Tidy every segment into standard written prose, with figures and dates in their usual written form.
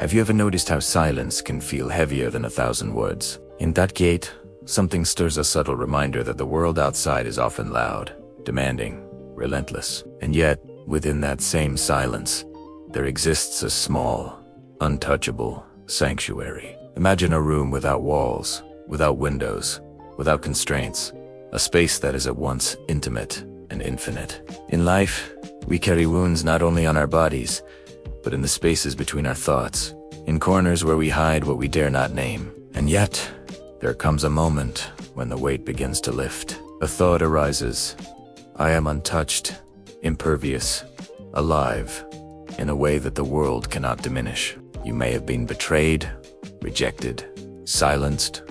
Have you ever noticed how silence can feel heavier than 1,000 words? In that gate, something stirs a subtle reminder that the world outside is often loud, demanding, relentless. And yet, within that same silence, there exists a small, untouchable sanctuary. Imagine a room without walls, without windows, without constraints, a space that is at once intimate and infinite. In life, we carry wounds not only on our bodies, but in the spaces between our thoughts, in corners where we hide what we dare not name. And yet, there comes a moment when the weight begins to lift. A thought arises. I am untouched, impervious, alive, in a way that the world cannot diminish. You may have been betrayed, rejected, silenced,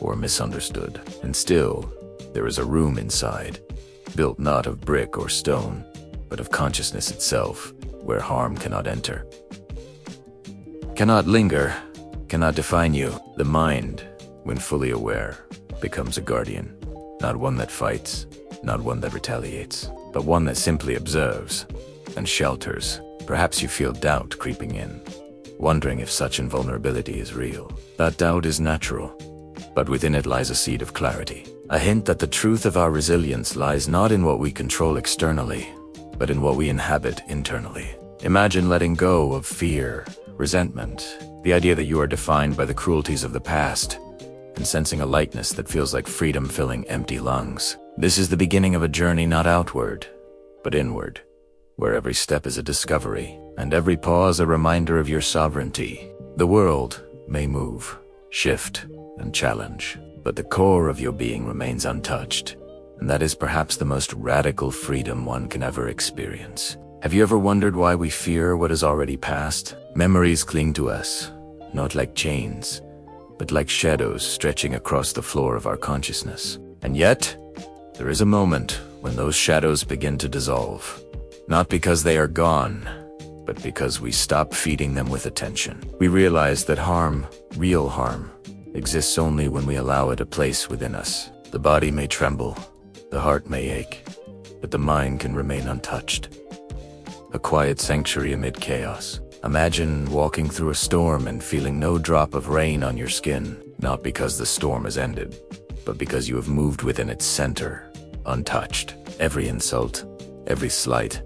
or misunderstood. And still, there is a room inside, built not of brick or stone, but of consciousness itself, where harm cannot enter, cannot linger, cannot define you. The mind, when fully aware, becomes a guardian, not one that fights, not one that retaliates, but one that simply observes and shelters. Perhaps you feel doubt creeping in, wondering if such invulnerability is real. That doubt is natural, but within it lies a seed of clarity, a hint that the truth of our resilience lies not in what we control externally, but in what we inhabit internally. Imagine letting go of fear, resentment, the idea that you are defined by the cruelties of the past, and sensing a lightness that feels like freedom filling empty lungs. This is the beginning of a journey not outward, but inward, where every step is a discovery, and every pause a reminder of your sovereignty. The world may move, shift, and challenge, but the core of your being remains untouched, and that is perhaps the most radical freedom one can ever experience. Have you ever wondered why we fear what is already past? Memories cling to us, not like chains, but like shadows stretching across the floor of our consciousness. And yet, there is a moment when those shadows begin to dissolve, not because they are gone, but because we stop feeding them with attention. We realize that harm, real harm, exists only when we allow it a place within us. The body may tremble, the heart may ache, but the mind can remain untouched. A quiet sanctuary amid chaos. Imagine walking through a storm and feeling no drop of rain on your skin, not because the storm has ended, but because you have moved within its center, untouched. Every insult, every slight,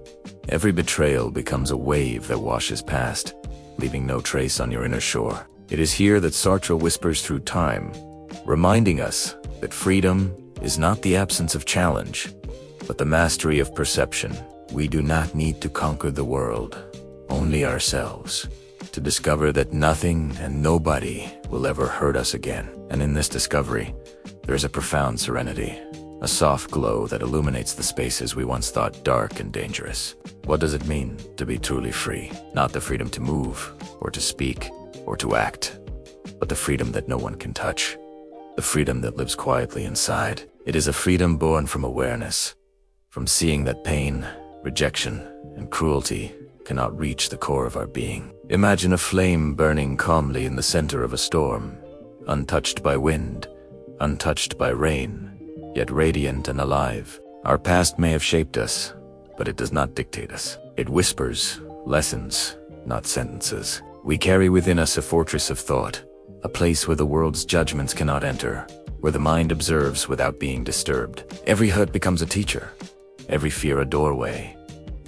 every betrayal becomes a wave that washes past, leaving no trace on your inner shore. It is here that Sartre whispers through time, reminding us that freedom is not the absence of challenge, but the mastery of perception. We do not need to conquer the world, only ourselves, to discover that nothing and nobody will ever hurt us again. And in this discovery, there is a profound serenity, a soft glow that illuminates the spaces we once thought dark and dangerous. What does it mean to be truly free? Not the freedom to move, or to speak, or to act, but the freedom that no one can touch, the freedom that lives quietly inside. It is a freedom born from awareness, from seeing that pain, rejection, and cruelty cannot reach the core of our being. Imagine a flame burning calmly in the center of a storm, untouched by wind, untouched by rain, yet radiant and alive. Our past may have shaped us, but it does not dictate us. It whispers lessons, not sentences. We carry within us a fortress of thought, a place where the world's judgments cannot enter, where the mind observes without being disturbed. Every hurt becomes a teacher, every fear a doorway,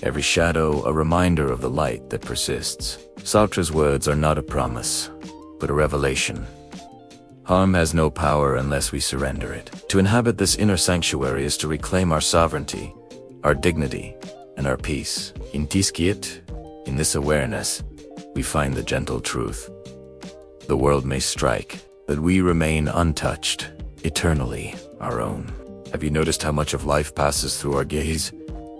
every shadow a reminder of the light that persists. Sartre's words are not a promise, but a revelation. Harm has no power unless we surrender it. To inhabit this inner sanctuary is to reclaim our sovereignty, our dignity, and our peace. In Tiskiet, in this awareness, we find the gentle truth. The world may strike, but we remain untouched, eternally our own. Have you noticed how much of life passes through our gaze,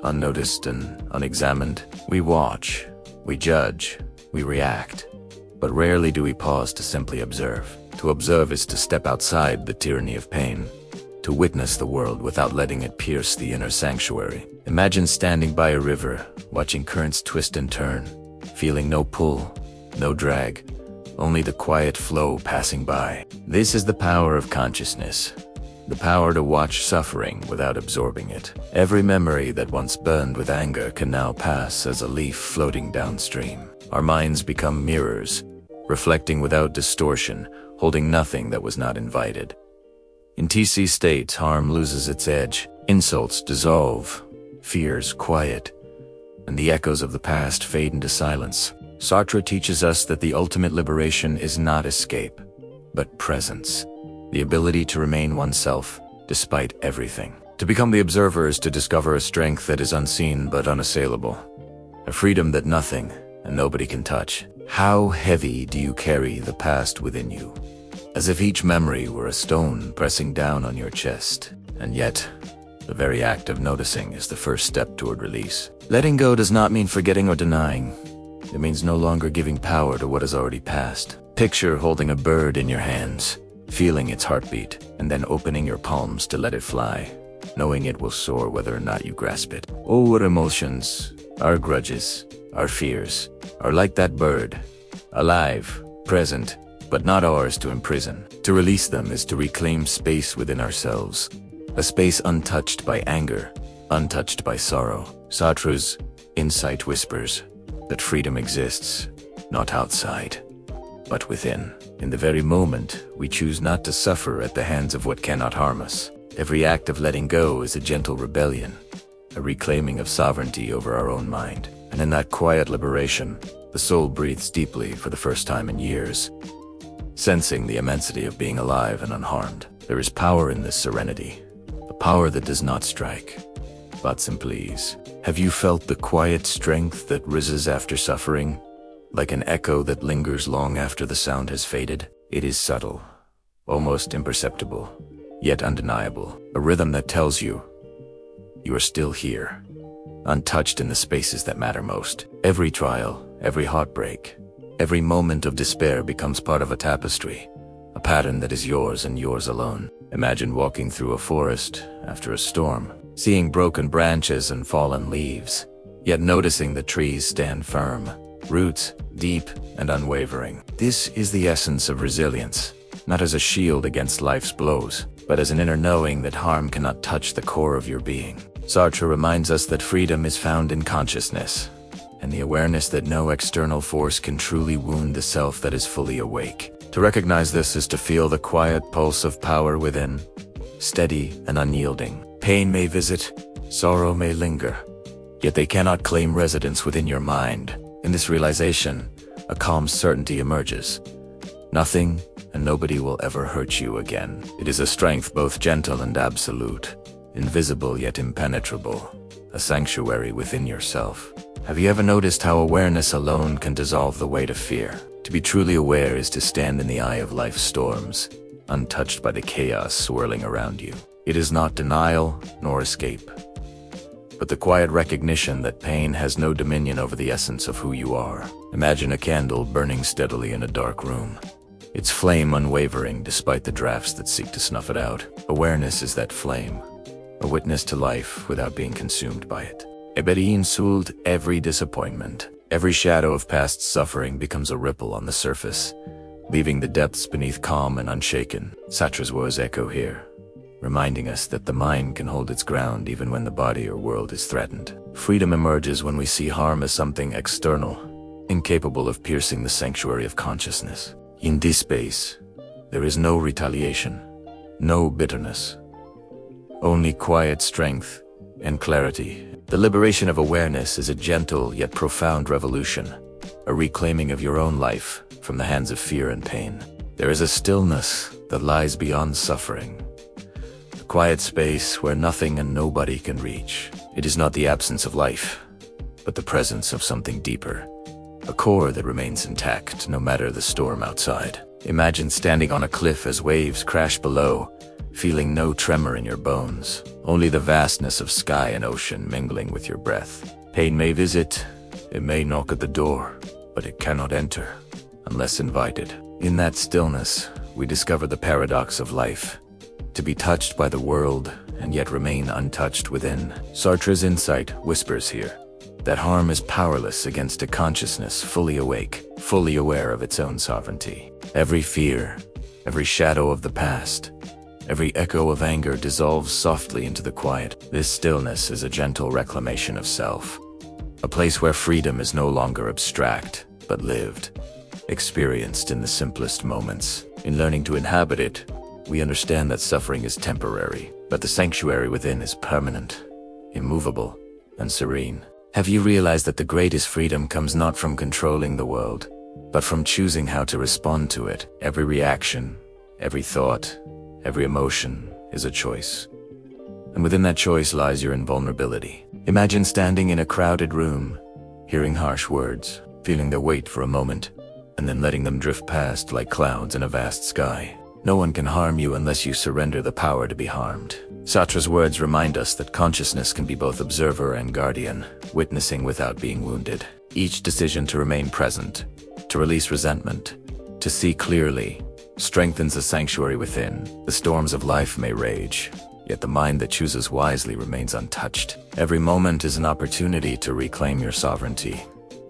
unnoticed and unexamined? We watch, we judge, we react, but rarely do we pause to simply observe. To observe is to step outside the tyranny of pain, to witness the world without letting it pierce the inner sanctuary. Imagine standing by a river, watching currents twist and turn, feeling no pull, no drag, only the quiet flow passing by. This is the power of consciousness, the power to watch suffering without absorbing it. Every memory that once burned with anger can now pass as a leaf floating downstream. Our minds become mirrors, reflecting without distortion, holding nothing that was not invited. In TC state, harm loses its edge, insults dissolve, fears quiet, and the echoes of the past fade into silence. Sartre teaches us that the ultimate liberation is not escape, but presence, the ability to remain oneself despite everything. To become the observer is to discover a strength that is unseen but unassailable, a freedom that nothing and nobody can touch. How heavy do you carry the past within you? As if each memory were a stone pressing down on your chest. And yet, the very act of noticing is the first step toward release. Letting go does not mean forgetting or denying. It means no longer giving power to what has already passed. Picture holding a bird in your hands, feeling its heartbeat, and then opening your palms to let it fly, knowing it will soar whether or not you grasp it. Oh, our emotions, our grudges, our fears, are like that bird, alive, present, but not ours to imprison. To release them is to reclaim space within ourselves, a space untouched by anger, untouched by sorrow. Sartre's insight whispers that freedom exists, not outside, but within. In the very moment we choose not to suffer at the hands of what cannot harm us. Every act of letting go is a gentle rebellion, a reclaiming of sovereignty over our own mind. And in that quiet liberation, the soul breathes deeply for the first time in years, sensing the immensity of being alive and unharmed. There is power in this serenity, a power that does not strike, but simply ease. Have you felt the quiet strength that rises after suffering, like an echo that lingers long after the sound has faded? It is subtle, almost imperceptible, yet undeniable, a rhythm that tells you are still here, untouched in the spaces that matter most. Every trial, every heartbreak, every moment of despair becomes part of a tapestry, a pattern that is yours and yours alone. Imagine walking through a forest after a storm, seeing broken branches and fallen leaves, yet noticing the trees stand firm, roots deep and unwavering. This is the essence of resilience, not as a shield against life's blows, but as an inner knowing that harm cannot touch the core of your being. Sartre reminds us that freedom is found in consciousness, and the awareness that no external force can truly wound the self that is fully awake. To recognize this is to feel the quiet pulse of power within, steady and unyielding. Pain may visit, sorrow may linger, yet they cannot claim residence within your mind. In this realization, a calm certainty emerges. Nothing and nobody will ever hurt you again. It is a strength both gentle and absolute, invisible yet impenetrable, a sanctuary within yourself. Have you ever noticed how awareness alone can dissolve the weight of fear? To be truly aware is to stand in the eye of life's storms, untouched by the chaos swirling around you. It is not denial nor escape, but the quiet recognition that pain has no dominion over the essence of who you are. Imagine a candle burning steadily in a dark room, its flame unwavering despite the drafts that seek to snuff it out. Awareness is that flame, a witness to life without being consumed by it. Every disappointment, every shadow of past suffering becomes a ripple on the surface, leaving the depths beneath calm and unshaken. Sartre's words echo here, reminding us that the mind can hold its ground even when the body or world is threatened. Freedom emerges when we see harm as something external, incapable of piercing the sanctuary of consciousness. In this space, there is no retaliation, no bitterness, only quiet strength and clarity. The liberation of awareness is a gentle yet profound revolution, a reclaiming of your own life from the hands of fear and pain. There is a stillness that lies beyond suffering, a quiet space where nothing and nobody can reach. It is not the absence of life, but the presence of something deeper, a core that remains intact no matter the storm outside. Imagine standing on a cliff as waves crash below, feeling no tremor in your bones, only the vastness of sky and ocean mingling with your breath. Pain may visit, it may knock at the door, but it cannot enter unless invited. In that stillness, we discover the paradox of life, to be touched by the world and yet remain untouched within. Sartre's insight whispers here that harm is powerless against a consciousness fully awake, fully aware of its own sovereignty. Every fear, every shadow of the past, every echo of anger dissolves softly into the quiet. This stillness is a gentle reclamation of self, a place where freedom is no longer abstract, but lived, experienced in the simplest moments. In learning to inhabit it, we understand that suffering is temporary, but the sanctuary within is permanent, immovable, and serene. Have you realized that the greatest freedom comes not from controlling the world, but from choosing how to respond to it? Every reaction, every thought, every emotion is a choice. And within that choice lies your invulnerability. Imagine standing in a crowded room, hearing harsh words, feeling their weight for a moment, and then letting them drift past like clouds in a vast sky. No one can harm you unless you surrender the power to be harmed. Sartre's words remind us that consciousness can be both observer and guardian, witnessing without being wounded. Each decision to remain present, to release resentment, to see clearly, strengthens the sanctuary within. The storms of life may rage, yet the mind that chooses wisely remains untouched. Every moment is an opportunity to reclaim your sovereignty,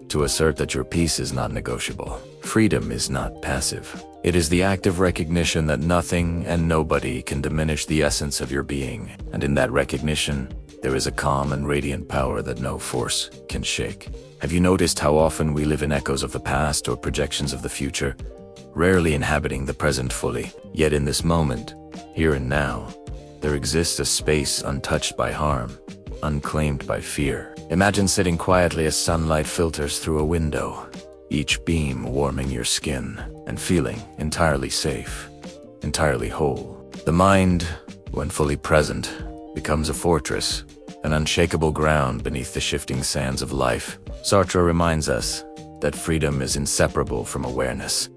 to assert that your peace is not negotiable. Freedom is not passive. It is the active recognition that nothing and nobody can diminish the essence of your being, and in that recognition, there is a calm and radiant power that no force can shake. Have you noticed how often we live in echoes of the past or projections of the future, rarely inhabiting the present fully? Yet in this moment, here and now, there exists a space untouched by harm, unclaimed by fear. Imagine sitting quietly as sunlight filters through a window, each beam warming your skin, and feeling entirely safe, entirely whole. The mind, when fully present, becomes a fortress, an unshakable ground beneath the shifting sands of life. Sartre reminds us that freedom is inseparable from awareness,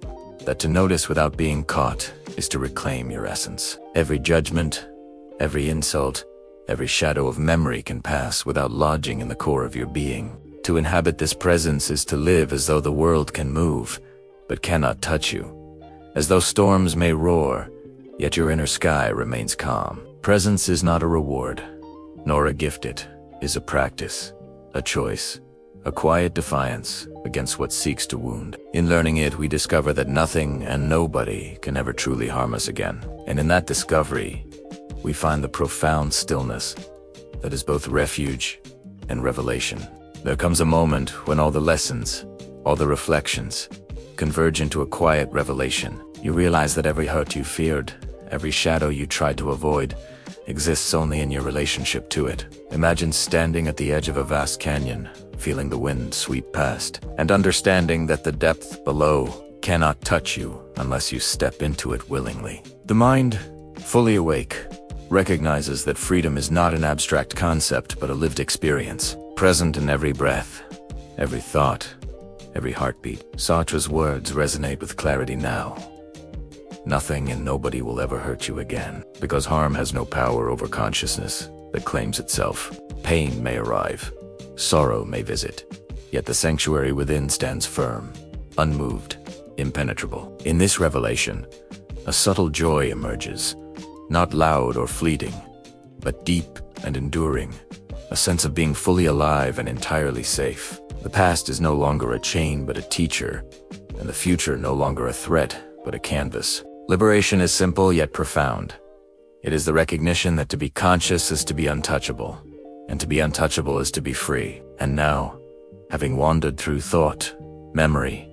that to notice without being caught is to reclaim your essence. Every judgment, every insult, every shadow of memory can pass without lodging in the core of your being. To inhabit this presence is to live as though the world can move, but cannot touch you. As though storms may roar, yet your inner sky remains calm. Presence is not a reward, nor a gift. It is a practice, a choice, a quiet defiance against what seeks to wound. In learning it, we discover that nothing and nobody can ever truly harm us again. And in that discovery, we find the profound stillness that is both refuge and revelation. There comes a moment when all the lessons, all the reflections, converge into a quiet revelation. You realize that every hurt you feared, every shadow you tried to avoid, exists only in your relationship to it. Imagine standing at the edge of a vast canyon, feeling the wind sweep past, and understanding that the depth below cannot touch you unless you step into it willingly. The mind, fully awake, recognizes that freedom is not an abstract concept but a lived experience, present in every breath, every thought, every heartbeat. Sartre's words resonate with clarity now. Nothing and nobody will ever hurt you again, because harm has no power over consciousness that claims itself. Pain may arrive, sorrow may visit, yet the sanctuary within stands firm, unmoved, impenetrable. In this revelation, a subtle joy emerges, not loud or fleeting, but deep and enduring, a sense of being fully alive and entirely safe. The past is no longer a chain but a teacher, and the future no longer a threat but a canvas. Liberation is simple yet profound. It is the recognition that to be conscious is to be untouchable, and to be untouchable is to be free. And now, having wandered through thought, memory,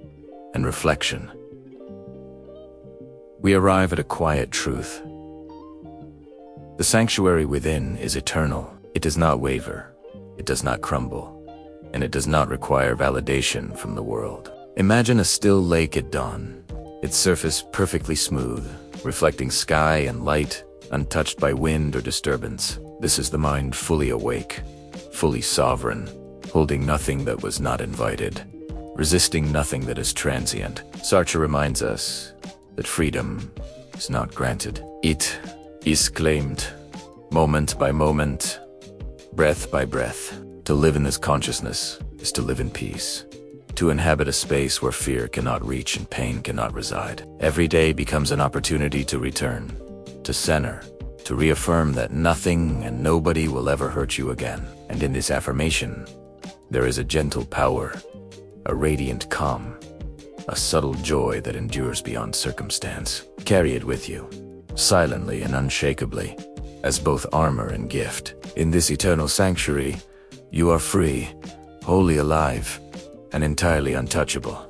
and reflection, we arrive at a quiet truth. The sanctuary within is eternal. It does not waver, it does not crumble, and it does not require validation from the world. Imagine a still lake at dawn, its surface perfectly smooth, reflecting sky and light, untouched by wind or disturbance. This is the mind fully awake, fully sovereign, holding nothing that was not invited, resisting nothing that is transient. Sartre reminds us that freedom is not granted. It is claimed, moment by moment, breath by breath. To live in this consciousness is to live in peace, to inhabit a space where fear cannot reach and pain cannot reside. Every day becomes an opportunity to return, to center, to reaffirm that nothing and nobody will ever hurt you again. And in this affirmation, there is a gentle power, a radiant calm, a subtle joy that endures beyond circumstance. Carry it with you, silently and unshakably, as both armor and gift. In this eternal sanctuary, you are free, wholly alive, and entirely untouchable.